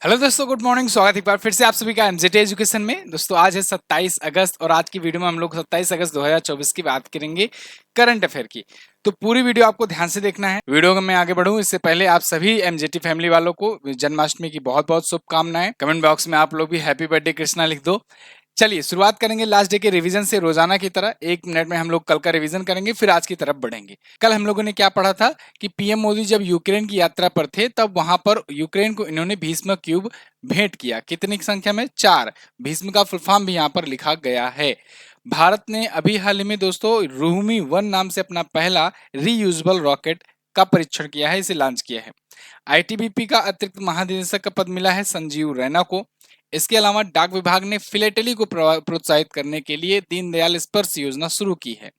Hello दोस्तों, good morning. स्वागत है एक बार फिर से आप सभी का एमजेटी एजुकेशन में। दोस्तों आज है 27 अगस्त और आज की वीडियो में हम लोग 27 अगस्त 2024 की बात करेंगे करंट अफेयर की। तो पूरी वीडियो आपको ध्यान से देखना है। वीडियो में मैं आगे बढ़ूं इससे पहले आप सभी एमजेटी फैमिली वालों को जन्माष्टमी की बहुत बहुत शुभकामनाएं। कमेंट बॉक्स में आप लोग भी हैप्पी बर्थडे कृष्णा लिख दो। चलिए शुरुआत करेंगे लास्ट डे के रिवीजन से। रोजाना की तरह 1 मिनट में हम लोग कल का रिवीजन करेंगे, फिर आज की तरफ बढ़ेंगे। कल हम लोगों ने क्या पढ़ा था कि पीएम मोदी जब यूक्रेन की यात्रा पर थे तब वहां पर यूक्रेन को इन्होंने भीष्म क्यूब भेंट किया। कितनी संख्या में? 4। भीष्म का फुल फॉर्म भी यहाँ पर लिखा गया है। भारत ने अभी हाल ही में दोस्तों रूमी 1 नाम से अपना पहला रीयूजेबल रॉकेट का परीक्षण किया है, इसे लॉन्च किया है। आईटीबीपी का अतिरिक्त महानिदेशक का पद मिला है संजीव रैना को। इसके अलावा डाक विभाग ने फिलेटली को प्रोत्साहित करने के लिए दीनदयाल स्पर्श योजना शुरू की है।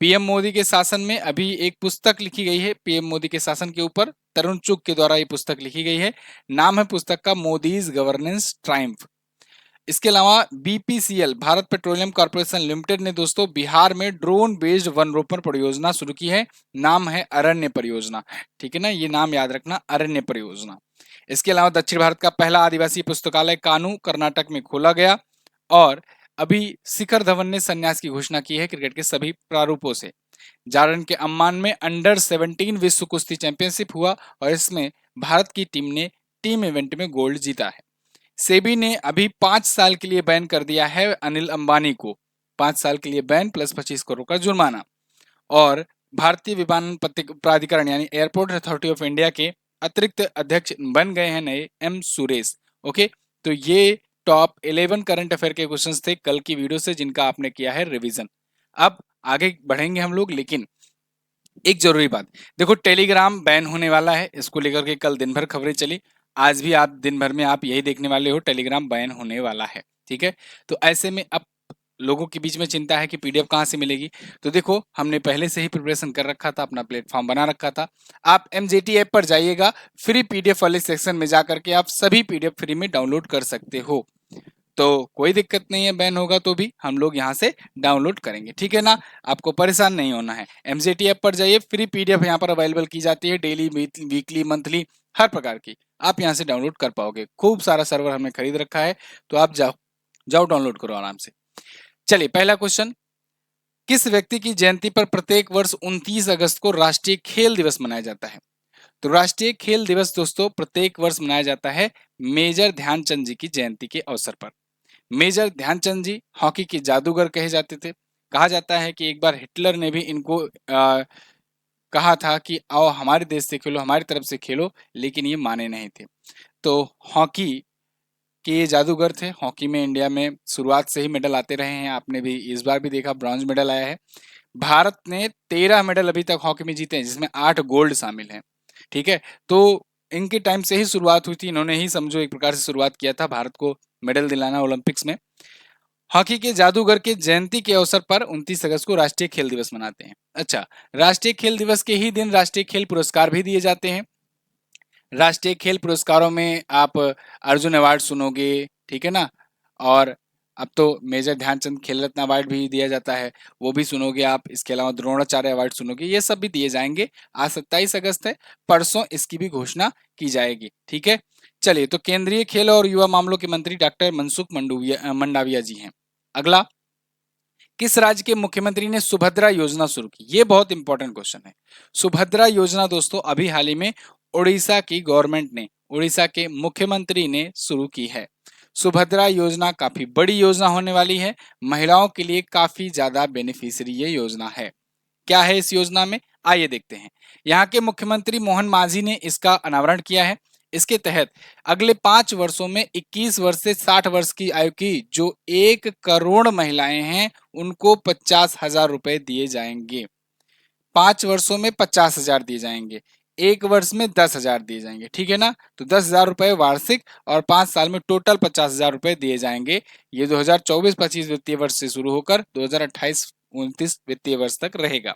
पीएम मोदी के शासन में अभी एक पुस्तक लिखी गई है, पीएम मोदी के शासन के ऊपर तरुण चुग के द्वारा ये पुस्तक लिखी गई है। नाम है पुस्तक का मोदीज गवर्नेंस ट्रायम्फ। इसके अलावा BPCL Bharat petroleum corporation limited ने दोस्तों बिहार में ड्रोन बेस्ड वन रोपण परियोजना शुरू की है। नाम है अरण्य परियोजना। ठीक है ना, ये नाम याद रखना, अरण्य परियोजना। इसके अलावा दक्षिण भारत का पहला आदिवासी पुस्तकालय कानू कर्नाटक में खोला गया। और अभी शिखर धवन ने संन्यास की घोषणा की है क्रिकेट के सभी प्रारूपों से। झारखंड के अम्बान में अंडर-17 विश्व कुश्ती चैंपियनशिप हुआ और इसमें भारत की टीम ने टीम इवेंट में गोल्ड जीता है। सेबी ने अभी 5 साल के लिए बैन कर दिया है अनिल अंबानी को। 5 साल के लिए बैन प्लस 25 करोड़ का जुर्माना। और भारतीय विमानन प्राधिकरण यानी एयरपोर्ट अथॉरिटी ऑफ इंडिया के अतिरिक्त अध्यक्ष बन गए हैं नए एम सुरेश। ओके, तो ये टॉप 11 करंट अफेयर के क्वेश्चंस थे कल की वीडियो से जिनका आपने किया है रिवीजन। अब आगे बढ़ेंगे हम लोग, लेकिन एक जरूरी बात। देखो टेलीग्राम बैन होने वाला है, इसको लेकर के कल दिन भर खबरें चली। आज भी आप दिन भर में आप यही देखने वाले हो, टेलीग्राम बैन होने वाला है। ठीक है, तो ऐसे में अब लोगों के बीच में चिंता है कि पीडीएफ कहाँ से मिलेगी। तो देखो हमने पहले से ही प्रिपरेशन कर रखा था, अपना प्लेटफॉर्म बना रखा था। आप एमजेटी ऐप पर जाइएगा, फ्री पीडीएफ वाले सेक्शन में जाकर के आप सभी पीडीएफ फ्री में डाउनलोड कर सकते हो। तो कोई दिक्कत नहीं है, बैन होगा तो भी हम लोग यहाँ से डाउनलोड करेंगे। ठीक है ना, आपको परेशान नहीं होना है। एमजेटी ऐप पर जाइए, फ्री पीडीएफ यहाँ पर अवेलेबल की जाती है, डेली वीकली मंथली हर प्रकार की आप यहाँ से डाउनलोड कर पाओगे। खूब सारा सर्वर हमने खरीद रखा है, तो आप जाओ जाओ डाउनलोड करो आराम से। चलिए पहला क्वेश्चन, किस व्यक्ति की जयंती पर प्रत्येक वर्ष 29 अगस्त को राष्ट्रीय खेल दिवस मनाया जाता है? तो राष्ट्रीय खेल दिवस दोस्तों प्रत्येक वर्ष मनाया जाता है मेजर ध्यानचंद जी की जयंती के अवसर पर। मेजर ध्यानचंद जी हॉकी के जादूगर कहे जाते थे। कहा जाता है कि एक बार हिटलर ने भी इनको कहा था कि आओ हमारे देश से खेलो, हमारी तरफ से खेलो, लेकिन ये माने नहीं थे। तो हॉकी के ये जादूगर थे। हॉकी में इंडिया में शुरुआत से ही मेडल आते रहे हैं, आपने भी इस बार भी देखा ब्रॉन्ज मेडल आया है। भारत ने 13 मेडल अभी तक हॉकी में जीते हैं, जिसमें 8 गोल्ड शामिल हैं। ठीक है, तो इनके टाइम से ही शुरुआत हुई थी, इन्होंने ही समझो एक प्रकार से शुरुआत किया था भारत को मेडल दिलाना ओलंपिक्स में। हॉकी के जादूगर के जयंती के अवसर पर 29 अगस्त को राष्ट्रीय खेल दिवस मनाते हैं। अच्छा, राष्ट्रीय खेल दिवस के ही दिन राष्ट्रीय खेल पुरस्कार भी दिए जाते हैं। राष्ट्रीय खेल पुरस्कारों में आप अर्जुन अवार्ड सुनोगे, ठीक है ना, और अब तो मेजर ध्यानचंद खेल रत्न अवार्ड भी दिया जाता है, वो भी सुनोगे आप। इसके अलावा द्रोणाचार्य अवार्ड सुनोगे, ये सब भी दिए जाएंगे। आज 27 अगस्त है, परसों इसकी भी घोषणा की जाएगी। ठीक है, चलिए तो केंद्रीय खेल और युवा मामलों के मंत्री डॉक्टर मनसुख मंडाविया जी हैं। अगला, किस राज्य के मुख्यमंत्री ने सुभद्रा योजना शुरू की? ये बहुत इंपॉर्टेंट क्वेश्चन है। सुभद्रा योजना दोस्तों अभी हाल ही में उड़ीसा की गवर्नमेंट ने, उड़ीसा के मुख्यमंत्री ने शुरू की है। सुभद्रा योजना काफी बड़ी योजना होने वाली है, महिलाओं के लिए काफी ज्यादा बेनिफिशियरी ये योजना है। क्या है इस योजना में, आइए देखते हैं। यहाँ के मुख्यमंत्री मोहन मांझी ने इसका अनावरण किया है। इसके तहत अगले 5 वर्षों में 21 वर्ष से 60 वर्ष की आयु की जो 1 करोड़ महिलाएं हैं उनको 50,000 रुपए दिए जाएंगे। 5 वर्षों में 50,000 दिए जाएंगे, 1 वर्ष में 10,000 दिए जाएंगे। ठीक है ना, तो 10,000 रुपए वार्षिक और 5 साल में टोटल 50,000 रुपए दिए जाएंगे। ये 2024-25 वित्तीय वर्ष से शुरू होकर 2028-29 वित्तीय वर्ष तक रहेगा।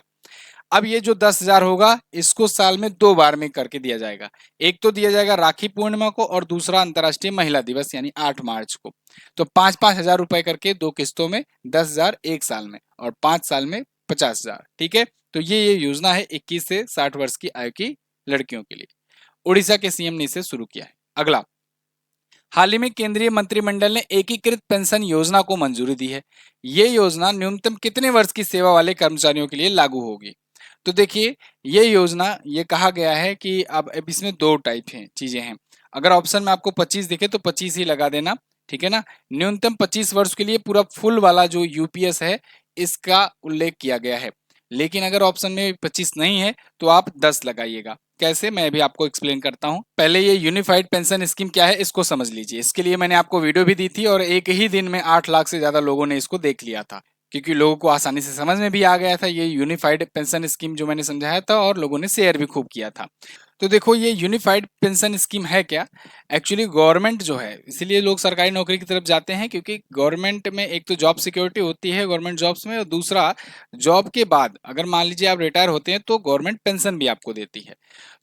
अब ये जो 10,000 होगा इसको साल में 2 बार में करके दिया जाएगा। एक तो दिया जाएगा राखी पूर्णिमा को और दूसरा अंतर्राष्ट्रीय महिला दिवस यानी 8 मार्च को। तो 5-5 हजार रुपए करके 2 किस्तों में 10,000 एक साल में और 5 साल में 50,000। ठीक है, तो ये योजना है 21 से 60 वर्ष की आयु की लड़कियों के लिए। उड़ीसा के सीएम ने इसे शुरू किया है। अगला, हाल ही में केंद्रीय मंत्रिमंडल ने एकीकृत पेंशन योजना को मंजूरी दी है। ये योजना न्यूनतम कितने वर्ष की सेवा वाले कर्मचारियों के लिए लागू होगी? तो देखिए, ये योजना ये कहा गया है कि अब इसमें दो टाइप हैं, चीजें हैं। अगर ऑप्शन में आपको 25 दिखे तो 25 ही लगा देना, ठीक है ना। न्यूनतम 25 वर्ष के लिए पूरा फुल वाला जो यूपीएस है इसका उल्लेख किया गया है। लेकिन अगर ऑप्शन में 25 नहीं है तो आप 10 लगाइएगा। कैसे, मैं भी आपको एक्सप्लेन करता हूँ। पहले ये यूनिफाइड पेंशन स्कीम क्या है इसको समझ लीजिए। इसके लिए मैंने आपको वीडियो भी दी थी और एक ही दिन में 8 लाख से ज्यादा लोगों ने इसको देख लिया था, क्योंकि लोगों को आसानी से समझ में भी आ गया था ये यूनिफाइड पेंशन स्कीम जो मैंने समझाया था, और लोगों ने शेयर भी खूब किया था। तो देखो, ये यूनिफाइड पेंशन स्कीम है क्या? एक्चुअली गवर्नमेंट जो है, इसीलिए लोग सरकारी नौकरी की तरफ जाते हैं, क्योंकि गवर्नमेंट में एक तो जॉब सिक्योरिटी होती है गवर्नमेंट जॉब्स में, और दूसरा जॉब के बाद अगर मान लीजिए आप रिटायर होते हैं तो गवर्नमेंट पेंशन भी आपको देती है।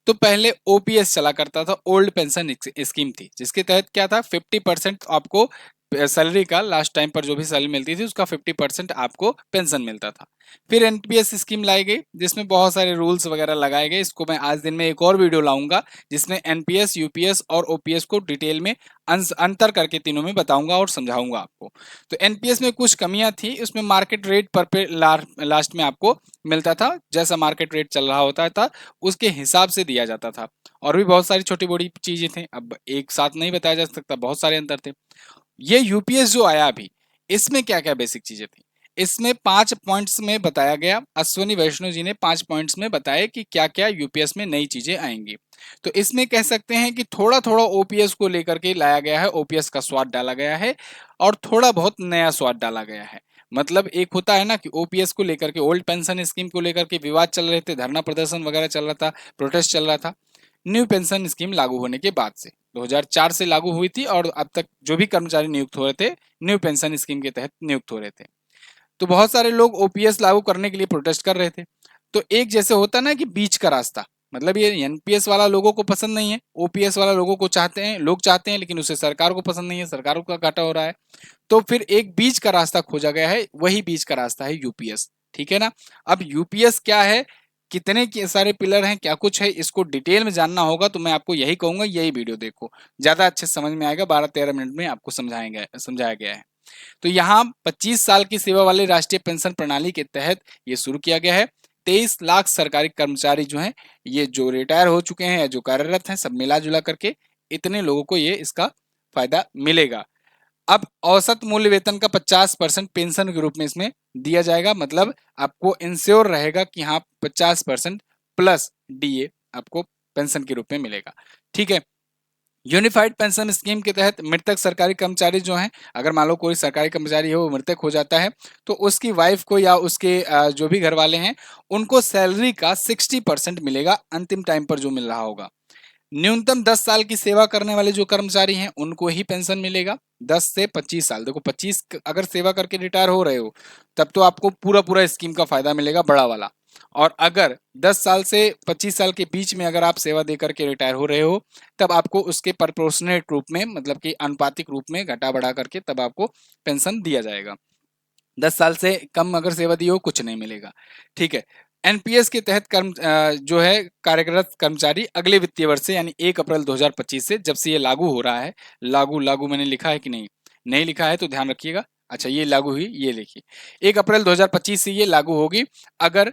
तो पहले ओपीएस चला करता था, ओल्ड पेंशन स्कीम थी, जिसके तहत क्या था, 50% आपको सैलरी का, लास्ट टाइम पर जो भी सैलरी मिलती थी उसका 50% आपको पेंशन मिलता था। फिर एनपीएस स्कीम लाई गई, जिसमें बहुत सारे रूल्स वगैरह लगाए गए। इसको मैं आज दिन में एक और वीडियो लाऊंगा जिसमें एनपीएस, यूपीएस और ओपीएस को डिटेल में अंतर करके तीनों में बताऊंगा और समझाऊंगा आपको। तो एनपीएस में कुछ कमियां थी, उसमें मार्केट रेट पर लास्ट में आपको मिलता था, जैसा मार्केट रेट चल रहा होता था उसके हिसाब से दिया जाता था। और भी बहुत सारी छोटी बड़ी चीजें थी, अब एक साथ नहीं बताया जा सकता, बहुत सारे अंतर थे। ये यूपीएस जो आया अभी, इसमें क्या क्या बेसिक चीजें थी, इसमें 5 पॉइंट्स में बताया गया। अश्वनी वैष्णव जी ने 5 पॉइंट्स में बताया कि क्या क्या यूपीएस में नई चीजें आएंगी। तो इसमें कह सकते हैं कि थोड़ा थोड़ा ओपीएस को लेकर के लाया गया है, ओपीएस का स्वाद डाला गया है और थोड़ा बहुत नया स्वाद डाला गया है। मतलब एक होता है ना कि ओपीएस को लेकर के, ओल्ड पेंशन स्कीम को लेकर के विवाद चल रहे थे, धरना प्रदर्शन वगैरह चल रहा था, प्रोटेस्ट चल रहा था। न्यू पेंशन स्कीम लागू होने के बाद से, 2004 से लागू हुई थी, और अब तक जो भी कर्मचारी नियुक्त हो रहे थे न्यू पेंशन स्कीम के तहत नियुक्त हो रहे थे। तो बहुत सारे लोग ओपीएस लागू करने के लिए प्रोटेस्ट कर रहे थे। तो एक जैसे होता ना कि बीच का रास्ता, मतलब ये एनपीएस वाला लोगों को पसंद नहीं है, ओपीएस वाला लोगों को चाहते हैं, लोग चाहते हैं, लेकिन उसे सरकार को पसंद नहीं है, सरकारों का घाटा हो रहा है। तो फिर एक बीच का रास्ता खोजा गया है, वही बीच का रास्ता है यूपीएस, ठीक है ना। अब यूपीएस क्या है, कितने के सारे पिलर हैं, क्या कुछ है, इसको डिटेल में जानना होगा तो मैं आपको यही कहूंगा, यही वीडियो देखो, ज्यादा अच्छे समझ में आएगा। 12-13 मिनट में आपको समझाया गया है। तो यहाँ 25 साल की सेवा वाले राष्ट्रीय पेंशन प्रणाली के तहत ये शुरू किया गया है। 23 लाख सरकारी कर्मचारी जो हैं, ये जो रिटायर हो चुके हैं या जो कार्यरत हैं, सब मिला जुला करके इतने लोगों को ये इसका फायदा मिलेगा। अब औसत मूल्य वेतन का 50% पेंशन के रूप में इसमें दिया जाएगा, मतलब आपको इंश्योर रहेगा कि हाँ 50% प्लस डीए आपको पेंशन के रूप में मिलेगा, ठीक है। यूनिफाइड पेंशन स्कीम के तहत मृतक सरकारी कर्मचारी जो हैं, अगर मान लो कोई सरकारी कर्मचारी है वो मृतक हो जाता है, तो उसकी वाइफ को या उसके जो भी घर वाले हैं उनको सैलरी का 60% मिलेगा, अंतिम टाइम पर जो मिल रहा होगा। न्यूनतम 10 साल की सेवा करने वाले जो कर्मचारी हैं उनको ही पेंशन मिलेगा, 10 से 25 साल। देखो 25 अगर सेवा करके रिटायर हो रहे हो तब तो आपको पूरा पूरा स्कीम का फायदा मिलेगा, बड़ा वाला। और अगर 10 साल से 25 साल के बीच में अगर आप सेवा दे करके रिटायर हो रहे हो तब आपको उसके प्रोपोर्शनेट रूप में, मतलब कि अनुपातिक रूप में घटा बढ़ा करके तब आपको पेंशन दिया जाएगा। 10 साल से कम अगर सेवा दी हो कुछ नहीं मिलेगा, ठीक है। एनपीएस के तहत जो है कार्यरत कर्मचारी अगले वित्तीय वर्ष से, यानी 1 अप्रैल 2025 से, जब से ये लागू हो रहा है, लागू लागू मैंने लिखा है कि नहीं, नहीं लिखा है तो ध्यान रखिएगा। अच्छा, ये लागू हुई, ये लिखिए 1 अप्रैल 2025 से ये लागू होगी। अगर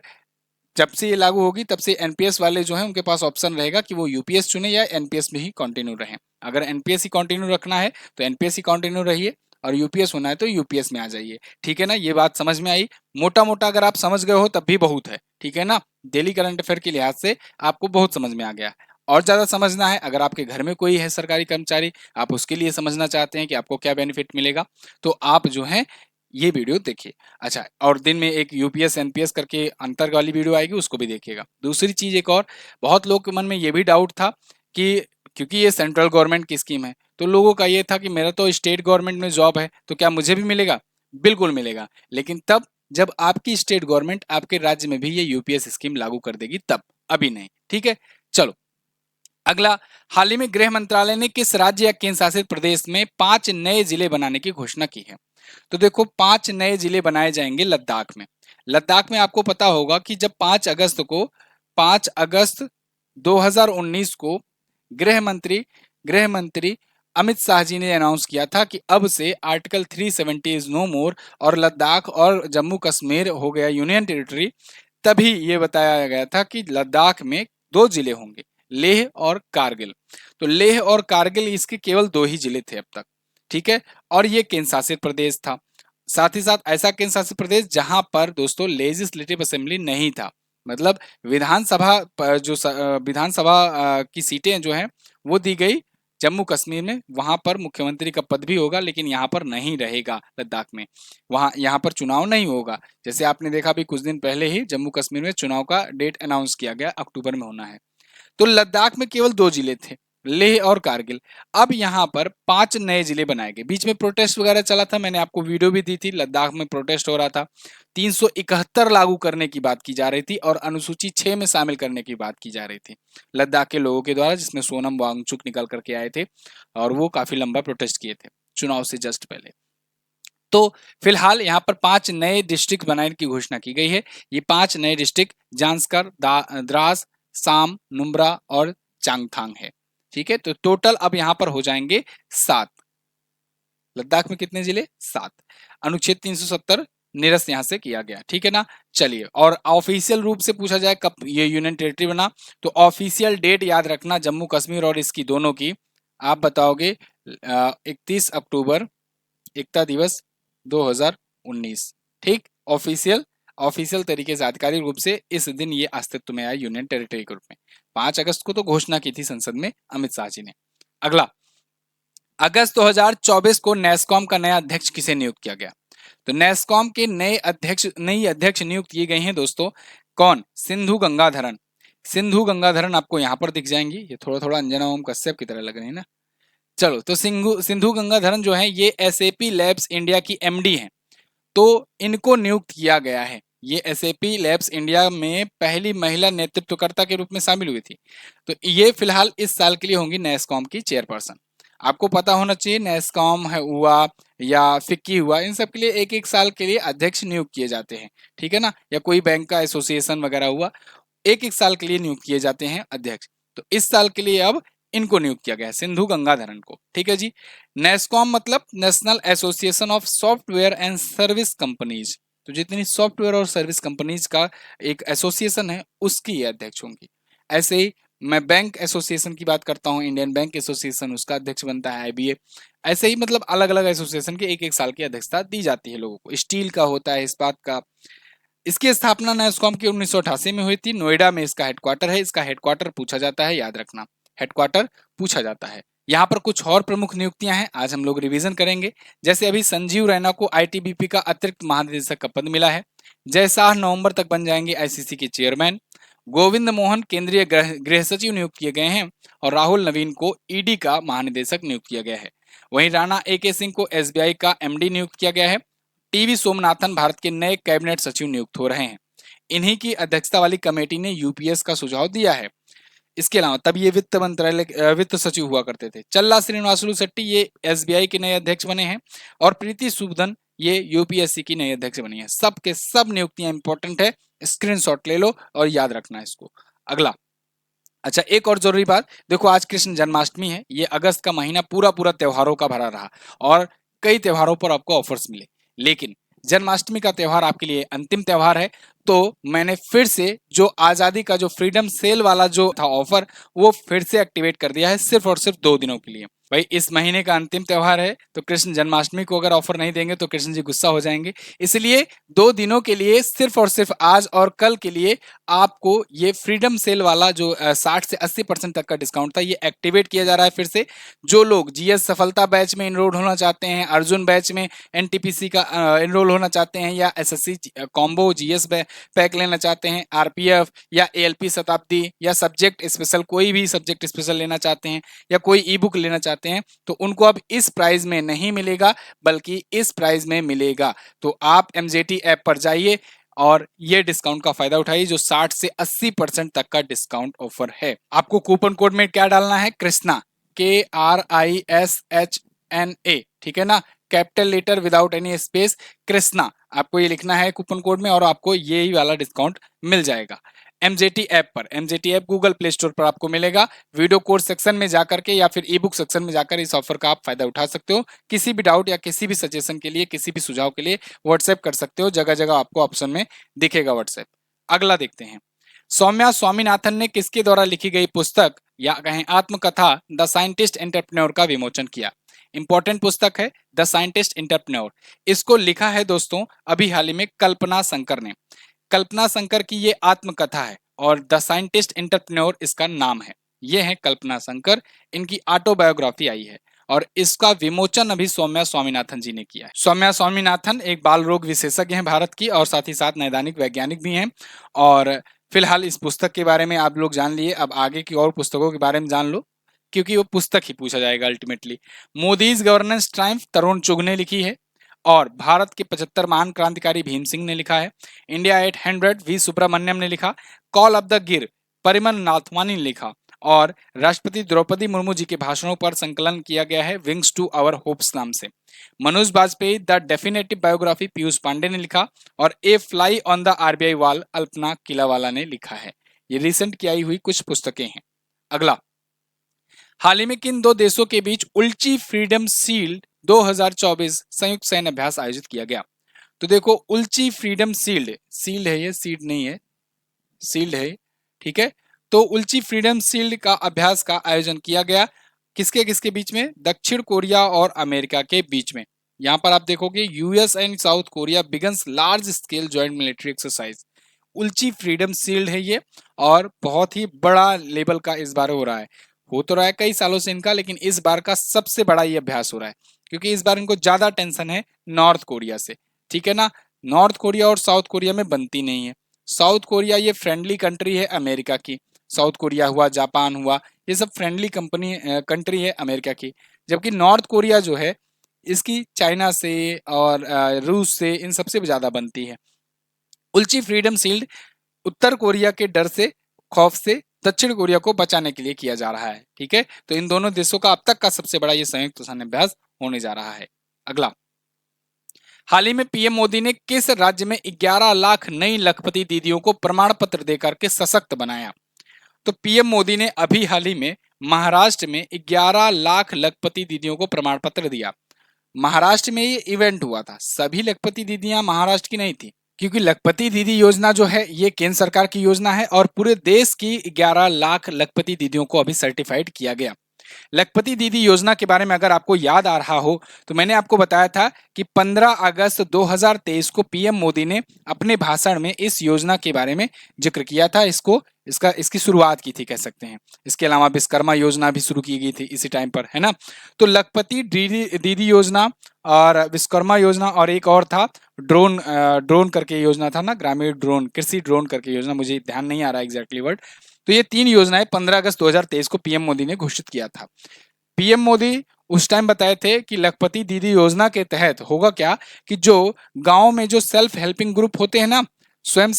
जब से ये लागू होगी तब से एनपीएस वाले जो हैं उनके पास ऑप्शन रहेगा कि वो यूपीएस चुने या एनपीएस में ही कंटिन्यू रहें। अगर एनपीएस ही कंटिन्यू रखना है तो एनपीएस ही कंटिन्यू रहिए, और यूपीएस होना है तो यूपीएस में आ जाइए, ठीक है ना। ये बात समझ में आई, मोटा मोटा अगर आप समझ गए हो तब भी बहुत है, ठीक है ना। डेली करंट अफेयर के लिहाज से आपको बहुत समझ में आ गया। और ज्यादा समझना है, अगर आपके घर में कोई है सरकारी कर्मचारी, आप उसके लिए समझना चाहते हैं कि आपको क्या बेनिफिट मिलेगा, तो आप जो है ये वीडियो देखिए। अच्छा, और दिन में एक यूपीएस एनपीएस करके अंतर वाली वीडियो आएगी, उसको भी देखिएगा। दूसरी चीज एक और, बहुत लोग के मन में ये भी डाउट था कि क्योंकि ये सेंट्रल गवर्नमेंट की स्कीम है तो लोगों का ये था कि मेरा तो स्टेट गवर्नमेंट में जॉब है तो क्या मुझे भी मिलेगा? बिल्कुल मिलेगा, लेकिन तब जब आपकी स्टेट गवर्नमेंट आपके राज्य में भी ये यूपीएस स्कीम लागू कर देगी तब, अभी नहीं, ठीक है। चलो अगला, हाल ही में गृह मंत्रालय ने किस राज्य या केंद्र शासित प्रदेश में 5 नए जिले बनाने की घोषणा की है? तो देखो 5 नए जिले बनाए जाएंगे लद्दाख में। लद्दाख में आपको पता होगा कि जब 5 अगस्त 2019 को गृह मंत्री अमित शाह जी ने अनाउंस किया था कि अब से आर्टिकल 370 इज नो मोर और लद्दाख और जम्मू कश्मीर हो गया यूनियन टेरिटरी। तभी ये बताया गया था कि लद्दाख में दो जिले होंगे, लेह और कारगिल। तो लेह और कारगिल इसके केवल दो ही जिले थे अब तक, ठीक है। और ये केंद्र शासित प्रदेश था। साथ ही साथ ऐसा केंद्र शासित प्रदेश जहां पर दोस्तों लेजिस्लेटिव असेंबली नहीं था, मतलब विधानसभा विधानसभा की सीटें जो हैं वो दी गई जम्मू कश्मीर में। वहां पर मुख्यमंत्री का पद भी होगा, लेकिन यहाँ पर नहीं रहेगा लद्दाख में। वहां यहाँ पर चुनाव नहीं होगा। जैसे आपने देखा अभी कुछ दिन पहले ही जम्मू कश्मीर में चुनाव का डेट अनाउंस किया गया, अक्टूबर में होना है। तो लद्दाख में केवल दो जिले थे, लेह और कारगिल। अब यहाँ पर 5 नए जिले बनाए गए। बीच में प्रोटेस्ट वगैरह चला था, मैंने आपको वीडियो भी दी थी, लद्दाख में प्रोटेस्ट हो रहा था। 371 लागू करने की बात की जा रही थी और अनुसूची 6 में शामिल करने की बात की जा रही थी लद्दाख के लोगों के द्वारा, जिसमें सोनम वांगचुक निकल करके आए थे और वो काफी लंबा प्रोटेस्ट किए थे चुनाव से जस्ट पहले। तो फिलहाल यहाँ पर 5 नए डिस्ट्रिक्ट बनाने की घोषणा की गई है। ये 5 नए डिस्ट्रिक्ट जांस्कर, द्रास, साम, नुब्रा और चांगथांग है, ठीक है। तो टोटल अब यहाँ पर हो जाएंगे 7। लद्दाख में कितने जिले? 7। अनुच्छेद 370 निरस्त यहाँ से किया गया, ठीक है ना। चलिए, और ऑफिशियल रूप से पूछा जाए कब ये यूनियन टेरिटरी बना, तो ऑफिशियल डेट याद रखना जम्मू कश्मीर और इसकी दोनों की, आप बताओगे 31 अक्टूबर, एकता दिवस 2019, ठीक। ऑफिशियल ऑफिशियल तरीके से आधिकारिक रूप से इस दिन ये अस्तित्व में आया यूनियन टेरिटरी के रूप में। 5 अगस्त को तो घोषणा की थी संसद में अमित शाह जी ने। अगला, अगस्त 2024 को नेस्कॉम का नया अध्यक्ष किसे नियुक्त किया गया? तो नेस्कॉम के नई अध्यक्ष नियुक्त किए गए हैं दोस्तों। कौन? सिंधु गंगाधरन। सिंधु गंगाधरन आपको यहाँ पर दिख जाएंगी, ये थोड़ा थोड़ा अंजना ओम कश्यप की तरह लग रही है ना। चलो, तो सिंधु गंगाधरन जो है ये एसएपी लैब्स इंडिया की एमडी हैं। तो इनको नियुक्त किया गया है। ये एसएपी लैब्स इंडिया में पहली महिला नेतृत्वकर्ता के रूप में शामिल हुई थी। तो ये फिलहाल इस साल के लिए होंगी नेस्कॉम की चेयरपर्सन। आपको पता होना चाहिए, नेस्कॉम है हुआ या फिक्की हुआ, इन सब के लिए एक एक साल के लिए अध्यक्ष नियुक्त किए जाते हैं, ठीक है ना। या कोई बैंक का एसोसिएशन वगैरह हुआ, एक एक साल के लिए नियुक्त किए जाते हैं अध्यक्ष। तो इस साल के लिए अब इनको नियुक्त किया गया है, सिंधु गंगाधरन को, ठीक है जी। नेस्कॉम मतलब national association of software and service companies. तो जितनी सॉफ्टवेयर और सर्विस कंपनीज का एक एसोसिएशन है उसकी ये अध्यक्ष होंगी। ऐसे ही मैं बैंक एसोसिएशन की बात करता हूँ, इंडियन बैंक एसोसिएशन, उसका अध्यक्ष बनता है आईबीए। ऐसे ही मतलब अलग अलग एसोसिएशन के एक एक साल की अध्यक्षता दी जाती है लोगों को। स्टील का होता है, इस्पात का। इसकी स्थापना नेस्कॉम की 1988 में हुई थी। नोएडा में इसका हेडक्वार्टर है। इसका हेडक्वार्टर पूछा जाता है, याद रखना, हेडक्वार्टर पूछा जाता है। यहाँ पर कुछ और प्रमुख नियुक्तियां हैं, आज हम लोग रिवीजन करेंगे। जैसे अभी संजीव रैना को आईटीबीपी का अतिरिक्त महानिदेशक का पद मिला है। जय शाह नवंबर तक बन जाएंगे आईसीसी के चेयरमैन। गोविंद मोहन केंद्रीय गृह सचिव नियुक्त किए गए हैं और राहुल नवीन को ईडी का महानिदेशक नियुक्त किया गया है। वहीं राणा एके सिंह को एसबीआई का एमडी नियुक्त किया गया है। टीवी सोमनाथन भारत के नए कैबिनेट सचिव नियुक्त हो रहे हैं। इन्हीं की अध्यक्षता वाली कमेटी ने यूपीएस का सुझाव दिया है। इसके अलावा तब ये वित्त मंत्रालय वित्त सचिव हुआ करते थे। चल्ला श्रीनिवासुलु शेट्टी ये एसबीआई के नए अध्यक्ष बने हैं और प्रीति सूदन ये यूपीएससी की नई अध्यक्ष बनी है। सब के सब नियुक्तियां इंपॉर्टेंट है, स्क्रीनशॉट ले लो और याद रखना इसको। अगला, अच्छा एक और जरूरी बात, देखो आज कृष्ण जन्माष्टमी है। ये अगस्त का महीना पूरा पूरा त्योहारों का भरा रहा और कई त्योहारों पर आपको ऑफर्स मिले, लेकिन जन्माष्टमी का त्योहार आपके लिए अंतिम त्योहार है। तो मैंने फिर से जो आजादी का जो फ्रीडम सेल वाला जो था ऑफर, वो फिर से एक्टिवेट कर दिया है, सिर्फ और सिर्फ 2 दिनों के लिए। भाई इस महीने का अंतिम त्योहार है, तो कृष्ण जन्माष्टमी को अगर ऑफर नहीं देंगे तो कृष्ण जी गुस्सा हो जाएंगे। इसलिए 2 दिनों के लिए सिर्फ और सिर्फ आज और कल के लिए आपको ये फ्रीडम सेल वाला जो 60 से 80% तक का डिस्काउंट था, ये एक्टिवेट किया जा रहा है फिर से। जो लोग जीएस सफलता बैच में इनरोल होना चाहते हैं, अर्जुन बैच में एनटीपीसी का इनरोल होना चाहते हैं, या एसएससी कॉम्बो जीएस पैक लेना चाहते हैं, आरपीएफ या एएलपी शताब्दी या सब्जेक्ट स्पेशल, कोई भी सब्जेक्ट स्पेशल लेना चाहते हैं या कोई ई बुक लेना चाहते हैं, तो उनको अब इस प्राइस में नहीं मिलेगा बल्कि इस प्राइस में मिलेगा। तो आप एमजेटी ऐप पर जाइए और ये डिस्काउंट का फायदा उठाइए, जो 60 से 80% तक का डिस्काउंट ऑफर है। आपको कूपन कोड में क्या डालना है? कृष्णा, KRISHNA, ठीक है ना, capital letter without any space, Krishna, आपको ये लिखना है कूपन कोड में और आपको यही वाला डिस्काउंट मिल जाएगा। MJT ऐप पर। MJT app Google play store पर आपको मिलेगा। वीडियो कोर्स सेक्शन में जाकर के या फिर ई बुक सेक्शन में जाकर इस ऑफर का आप फायदा उठा सकते हो। किसी भी डाउट या किसी भी सजेशन के लिए, किसी भी सुझाव के लिए व्हाट्सएप कर सकते हो। जगह जगह आपको ऑप्शन में दिखेगा व्हाट्सएप। अगला देखते हैं, सौम्या स्वामीनाथन ने किसके द्वारा लिखी गई पुस्तक या कहें आत्मकथा द साइंटिस्ट एंटरप्रेन्योर का विमोचन किया। इंपॉर्टेंट पुस्तक है द साइंटिस्ट एंटरप्रेन्योर। इसको लिखा है दोस्तों अभी हाल ही में कल्पना शंकर ने। कल्पना शंकर की ये आत्मकथा है और द साइंटिस्ट एंटरप्रेन्योर इसका नाम है। ये है कल्पना शंकर, इनकी ऑटोबायोग्राफी आई है और इसका विमोचन अभी सौम्या स्वामीनाथन जी ने किया है। सौम्या स्वामीनाथन एक बाल रोग विशेषज्ञ हैं भारत की और साथ ही साथ नैदानिक वैज्ञानिक भी हैं। और फिलहाल इस पुस्तक के बारे में आप लोग जान लिए, अब आगे की और पुस्तकों के बारे में जान लो क्योंकि वो पुस्तक ही पूछा जाएगा अल्टीमेटली। मोदीज गवर्नेंस ट्रायम्फ तरुण चुग ने लिखी है और भारत के 75 महान क्रांतिकारी भीम सिंह ने लिखा है। इंडिया 800 वी सुब्रमण्यम ने लिखा। कॉल ऑफ द गिर परिमल नाथवानी ने लिखा और राष्ट्रपति द्रौपदी मुर्मू जी के भाषणों पर संकलन किया गया है विंग्स टू आवर होप्स नाम से। Manoj Bajpayee the definitive biography Piyush Pandey ने लिखा और a fly on the RBI wall Alpana Killawala ने लिखा है। ये रिसेंट की आई हुई कुछ पुस्तकें हैं। अगला, हाल ही में किन दो देशों के बीच उल्ची फ्रीडम शील्ड 2024 संयुक्त सैन्य अभ्यास आयोजित किया गया। तो देखो उल्ची फ्रीडम शील्ड, शील्ड है ये, सीड नहीं है, शील्ड है, ठीक है। तो उल्ची फ्रीडम शील्ड का अभ्यास का आयोजन किया गया किसके किसके बीच में, दक्षिण कोरिया और अमेरिका के बीच में। यहां पर आप देखोगे US and South Korea begins large scale joint military exercise. Ulchi Freedom Shield है ये और बहुत ही बड़ा लेवल का इस बार हो रहा है। हो तो रहा है कई सालों से इनका, लेकिन इस बार का सबसे बड़ा ये अभ्यास हो रहा है क्योंकि इस बार इनको ज्यादा टेंशन है नॉर्थ कोरिया से, ठीक है ना। नॉर्थ कोरिया और साउथ कोरिया में बनती नहीं है। साउथ कोरिया ये फ्रेंडली कंट्री है अमेरिका की, साउथ कोरिया हुआ, जापान हुआ, ये सब फ्रेंडली कंट्री है अमेरिका की। जबकि नॉर्थ कोरिया जो है इसकी चाइना से और रूस से इन सबसे ज्यादा बनती है। उल्ची फ्रीडम शील्ड उत्तर कोरिया के डर से, खौफ से दक्षिण कोरिया को बचाने के लिए किया जा रहा है, ठीक है। तो इन दोनों देशों का अब तक का सबसे बड़ा ये संयुक्त सैन्य अभ्यास होने जा रहा है। अगला, हाल ही में पीएम मोदी ने किस राज्य में 11 लाख नई लखपति दीदियों को प्रमाण पत्र देकर के सशक्त बनाया। तो पीएम मोदी ने अभी हाल ही में महाराष्ट्र में 11 लाख लखपति दीदियों को प्रमाण पत्र दिया। महाराष्ट्र में ये इवेंट हुआ था, सभी लखपति दीदियां महाराष्ट्र की नहीं थी क्योंकि लखपति दीदी योजना जो है ये केंद्र सरकार की योजना है और पूरे देश की 11 लाख लखपति दीदियों को अभी सर्टिफाइड किया गया। लखपति दीदी योजना के बारे में अगर आपको याद आ रहा हो तो मैंने आपको बताया था कि 15 अगस्त 2023 को पीएम मोदी ने अपने भाषण में इस योजना के बारे में जिक्र किया था। इसकी शुरुआत की थी कह सकते हैं। इसके अलावा विश्वकर्मा योजना भी शुरू की गई थी इसी टाइम पर, है ना। तो लखपति दीदी योजना और विश्वकर्मा योजना और एक और था ड्रोन करके योजना था ना, ग्रामीण ड्रोन, कृषि ड्रोन करके योजना, मुझे ध्यान नहीं आ रहा एग्जैक्टली वर्ड। तो ये 3 योजनाएं 15 अगस्त 2023 को पीएम मोदी ने घोषित किया था। पीएम मोदी उस टाइम बताए थे कि लखपति दीदी योजना के तहत होगा क्या कि जो गांव में जो सेल्फ हेल्पिंग ग्रुप होते हैं ना, स्वयं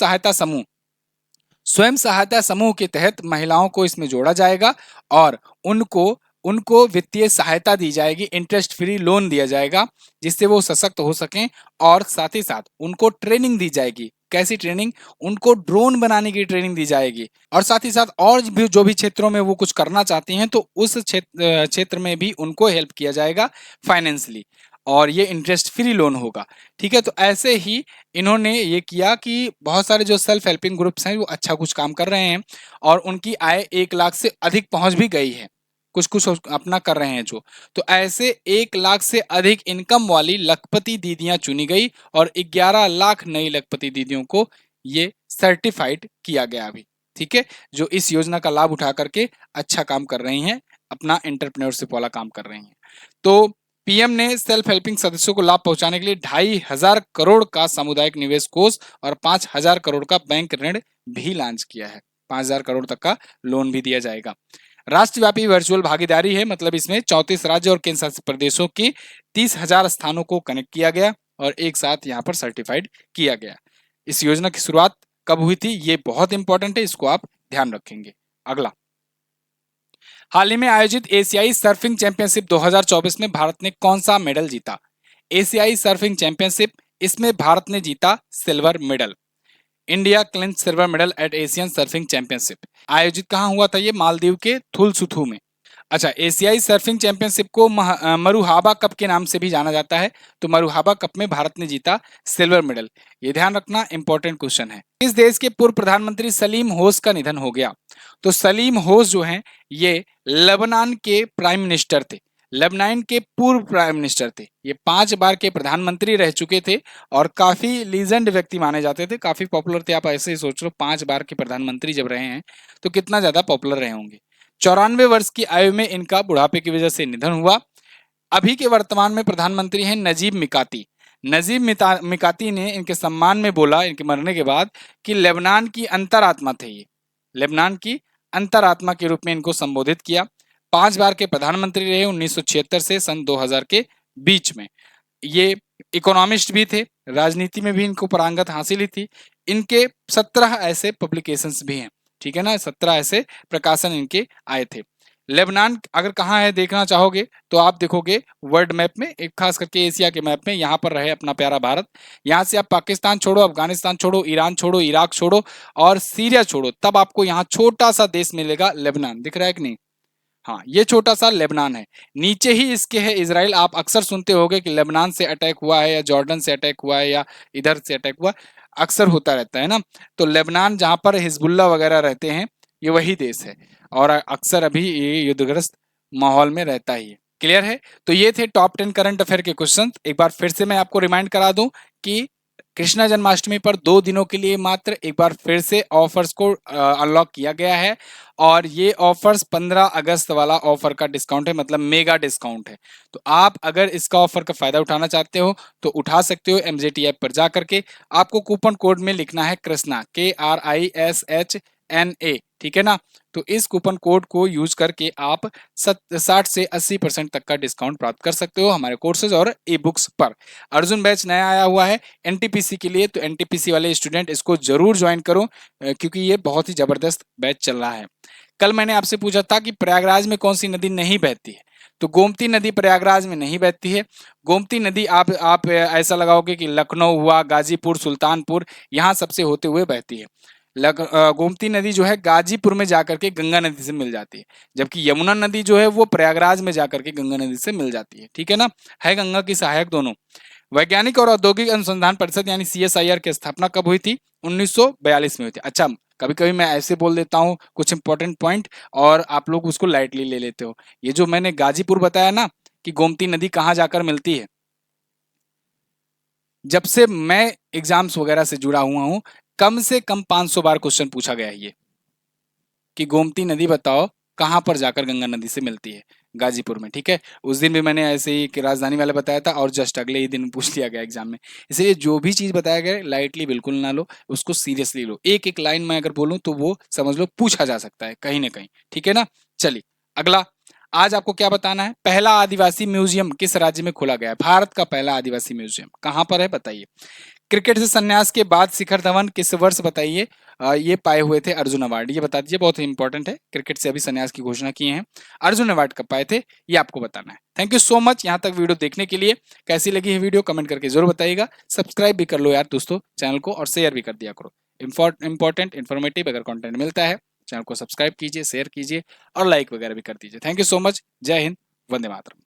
सहायता समूह के तहत महिलाओं को इसमें जोड़ा जाएगा और उनको वित्तीय सहायता दी जाएगी, इंटरेस्ट फ्री लोन दिया जाएगा जिससे वो सशक्त हो सकें और साथ ही साथ उनको ट्रेनिंग दी जाएगी। कैसी ट्रेनिंग, उनको ड्रोन बनाने की ट्रेनिंग दी जाएगी और साथ ही साथ और भी जो भी क्षेत्रों में वो कुछ करना चाहती हैं तो उस क्षेत्र में भी उनको हेल्प किया जाएगा फाइनेंशियली और ये इंटरेस्ट फ्री लोन होगा, ठीक है। तो ऐसे ही इन्होंने ये किया कि बहुत सारे जो सेल्फ हेल्पिंग ग्रुप्स हैं वो अच्छा कुछ काम कर रहे हैं और उनकी आय 1 लाख से अधिक पहुंच भी गई है, कुछ अपना कर रहे हैं जो। तो ऐसे 1 लाख से अधिक इनकम वाली लखपति दीदियां चुनी गई और 11 लाख नई लखपति दीदियों को ये सर्टिफाइड किया गया अभी, ठीक है, जो इस योजना का लाभ उठा करके अच्छा काम कर रही हैं, अपना एंटरप्रेन्योरशिप वाला काम कर रही हैं। तो पीएम ने सेल्फ हेल्पिंग सदस्यों को लाभ पहुंचाने के लिए 2,500 करोड़ का सामुदायिक निवेश कोष और 5,000 करोड़ का बैंक ऋण भी लॉन्च किया है। 5,000 करोड़ तक का लोन भी दिया जाएगा। राष्ट्रव्यापी वर्चुअल भागीदारी है, मतलब इसमें 34 राज्य और केंद्र शासित प्रदेशों की 30,000 स्थानों को कनेक्ट किया गया और एक साथ यहाँ पर सर्टिफाइड किया गया। इस योजना की शुरुआत कब हुई थी ये बहुत इंपॉर्टेंट है, इसको आप ध्यान रखेंगे। अगला, हाल ही में आयोजित एशियाई सर्फिंग चैंपियनशिप 2024 में भारत ने कौन सा मेडल जीता। एशियाई सर्फिंग चैंपियनशिप, इसमें भारत ने जीता silver medal. India clinch silver medal at Asian surfing championship. आयोजित कहाँ हुआ था ये? मालदीव के थुलसुथु में। अच्छा, एशियाई सर्फिंग चैंपियनशिप को मरुहाबा कप के नाम से भी जाना जाता है। तो मरुहाबा कप में भारत ने जीता सिल्वर मेडल। ये ध्यान रखना, इंपॉर्टेंट क्वेश्चन है। इस देश के पूर्व प्रधानमंत्री सलीम होस का निधन हो गया। तो सलीम होस जो हैं ये लेबनान के प्राइम मिनिस्टर थे। लेबनान के पूर्व प्राइम मिनिस्टर थे। ये 5 बार के प्रधानमंत्री रह चुके थे और काफी लीजेंड व्यक्ति माने जाते थे, काफी पॉपुलर थे। आप ऐसे ही सोच लो, 5 बार के प्रधानमंत्री जब रहे हैं तो कितना ज्यादा पॉपुलर रहे होंगे। 94 वर्ष की आयु में इनका बुढ़ापे की वजह से निधन हुआ। अभी के वर्तमान में प्रधानमंत्री हैं नजीब मिकाती। मिकाती ने इनके सम्मान में बोला, इनके मरने के बाद, कि लेबनान की अंतरात्मा थे ये। लेबनान की अंतरात्मा के रूप में इनको संबोधित किया। 5 बार के प्रधानमंत्री रहे 1976 से सन 2000 के बीच में। ये इकोनॉमिस्ट भी थे, राजनीति में भी इनको पारंगत हासिल ही थी। इनके 17 ऐसे पब्लिकेशंस भी हैं, ठीक है ना, 17 ऐसे प्रकाशन इनके आए थे। लेबनान अगर कहाँ है देखना चाहोगे तो आप देखोगे वर्ल्ड मैप में, एक खास करके एशिया के मैप में, यहाँ पर रहे अपना प्यारा भारत। यहाँ से आप पाकिस्तान छोड़ो, अफगानिस्तान छोड़ो, ईरान छोड़ो, इराक छोड़ो और सीरिया छोड़ो, तब आपको यहाँ छोटा सा देश मिलेगा लेबनान। दिख रहा है कि नहीं? हाँ, ये छोटा सा लेबनान है। नीचे ही इसके है इजराइल। आप अक्सर सुनते होंगे कि लेबनान से अटैक हुआ है या जॉर्डन से अटैक हुआ है या इधर से अटैक हुआ, अक्सर होता रहता है ना। तो लेबनान जहां पर हिजबुल्ला वगैरह रहते हैं, ये वही देश है और अक्सर अभी ये युद्धग्रस्त माहौल में रहता ही है। क्लियर है? तो ये थे टॉप 10 करंट अफेयर के क्वेश्चन। एक बार फिर से मैं आपको रिमाइंड करा दूं कि कृष्णा जन्माष्टमी पर 2 दिनों के लिए मात्र एक बार फिर से ऑफर्स को अनलॉक किया गया है और ये ऑफर्स 15 अगस्त वाला ऑफर का डिस्काउंट है, मतलब मेगा डिस्काउंट है। तो आप अगर इसका ऑफर का फायदा उठाना चाहते हो तो उठा सकते हो। एमजेटी ऐप पर जा करके आपको कूपन कोड में लिखना है कृष्णा, KRISHNA, ठीक है ना। तो इस कूपन कोड को यूज करके आप 60 से 80% तक का डिस्काउंट प्राप्त कर सकते हो हमारे कोर्सेज और ई बुक्स पर। अर्जुन बैच नया आया हुआ है एनटीपीसी के लिए, तो एनटीपीसी वाले स्टूडेंट इसको जरूर ज्वाइन करो क्योंकि ये बहुत ही जबरदस्त बैच चल रहा है। कल मैंने आपसे पूछा था कि प्रयागराज में कौन सी नदी नहीं बहती है, तो गोमती नदी प्रयागराज में नहीं बहती है। गोमती नदी आप ऐसा लगाओगे कि लखनऊ हुआ, गाजीपुर, सुल्तानपुर, यहाँ सबसे होते हुए बहती है। गोमती नदी जो है गाजीपुर में जाकर के गंगा नदी से मिल जाती है, जबकि यमुना नदी जो है वो प्रयागराज में जाकर के गंगा नदी से मिल जाती है, ठीक है ना। है गंगा की सहायक दोनों। वैज्ञानिक और औद्योगिक अनुसंधान परिषद यानी सीएसआईआर की स्थापना कब हुई थी? 1942 में हुई थी। अच्छा, कभी कभी मैं ऐसे बोल देता हूँ कुछ इंपॉर्टेंट पॉइंट और आप लोग उसको लाइटली ले लेते हो। ये जो मैंने गाजीपुर बताया ना कि गोमती नदी कहाँ जाकर मिलती है, जब से मैं एग्जाम्स वगैरह से जुड़ा हुआ हूँ कम से कम 500 बार क्वेश्चन पूछा गया है ये कि गोमती नदी बताओ कहाँ पर जाकर गंगा नदी से मिलती है। गाजीपुर में, ठीक है। उस दिन भी मैंने ऐसे ही कि राजधानी वाला बताया था और जस्ट अगले ही दिन पूछ लिया गया एग्जाम में। इसलिए जो भी चीज बताया गया लाइटली बिल्कुल ना लो, उसको सीरियसली लो। एक एक लाइन में अगर बोलूं तो वो समझ लो पूछा जा सकता है कहीं ना कहीं, ठीक है ना। चलिए अगला, आज आपको क्या बताना है? पहला आदिवासी म्यूजियम किस राज्य में खोला गया है? भारत का पहला आदिवासी म्यूजियम कहाँ पर है बताइए। क्रिकेट से संन्यास के बाद शिखर धवन किस वर्ष बताइए ये पाए हुए थे अर्जुन अवार्ड? ये बता दीजिए, बहुत ही इंपॉर्टेंट है। क्रिकेट से अभी संन्यास की घोषणा किए हैं, अर्जुन अवार्ड कब पाए थे ये आपको बताना है। थैंक यू सो मच यहाँ तक वीडियो देखने के लिए। कैसी लगी है वीडियो कमेंट करके जरूर बताइएगा। सब्सक्राइब भी कर लो यार दोस्तों चैनल को और शेयर भी कर दिया करो। इंपॉर्टेंट इन्फॉर्मेटिव अगर कंटेंट मिलता है चैनल को सब्सक्राइब कीजिए, शेयर कीजिए और लाइक वगैरह भी कर दीजिए। Thank you so much. जय हिंद, वंदे मातरम।